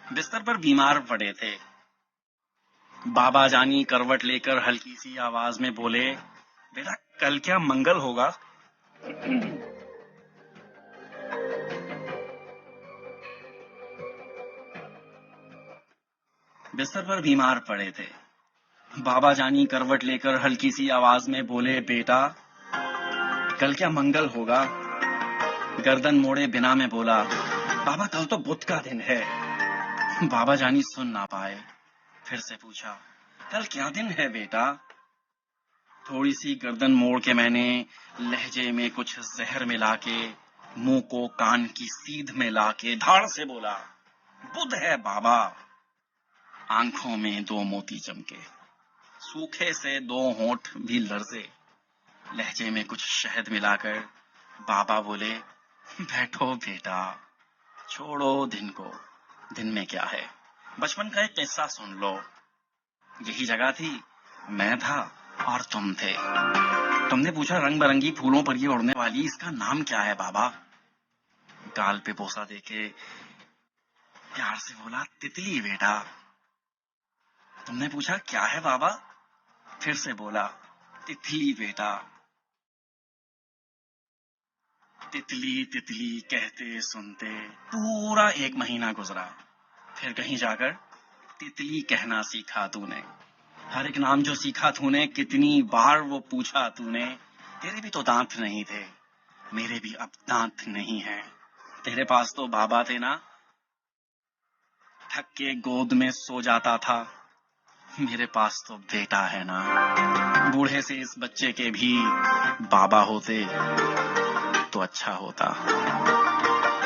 बिस्तर पर बीमार पड़े थे। बाबा जानी करवट लेकर हल्की सी आवाज में बोले, बेटा कल क्या मंगल होगा? बिस्तर पर बीमार पड़े थे। बाबा जानी करवट लेकर हल्की सी आवाज में बोले, बेटा कल क्या मंगल होगा? गर्दन मोड़े बिना में बोला, बाबा कल तो बुध का दिन है। बाबा जानी सुन ना पाए, फिर से पूछा, कल क्या दिन है बेटा? थोड़ी सी गर्दन मोड़ के मैंने लहजे में कुछ जहर मिला के मुंह को कान की सीध में लाके धाड़ से बोला, बुध है बाबा। आंखों में दो मोती चमके, सूखे से दो होंठ भी लरजे। लहजे में कुछ शहद मिलाकर बाबा बोले, बैठो बेटा, छोड़ो दिन को, दिन में क्या है, बचपन का एक किस्सा सुन लो। यही जगह थी, मैं था और तुम थे। तुमने पूछा रंग बिरंगी फूलों पर ये उड़ने वाली, इसका नाम क्या है बाबा? गाल पे बोसा देके प्यार से बोला, तितली बेटा। तुमने पूछा क्या है बाबा? फिर से बोला, तितली बेटा। तितली तितली कहते सुनते पूरा 1 महीना गुजरा। फिर कहीं जाकर तितली कहना सीखा तूने। हर एक नाम जो सीखा तूने, कितनी बार वो पूछा तूने। तेरे भी तो दांत नहीं थे, मेरे भी अब दांत नहीं है। तेरे पास तो बाबा थे ना, थक के गोद में सो जाता था। मेरे पास तो बेटा है ना। बूढ़े से इस बच्चे के भी बाबा होते तो अच्छा होता।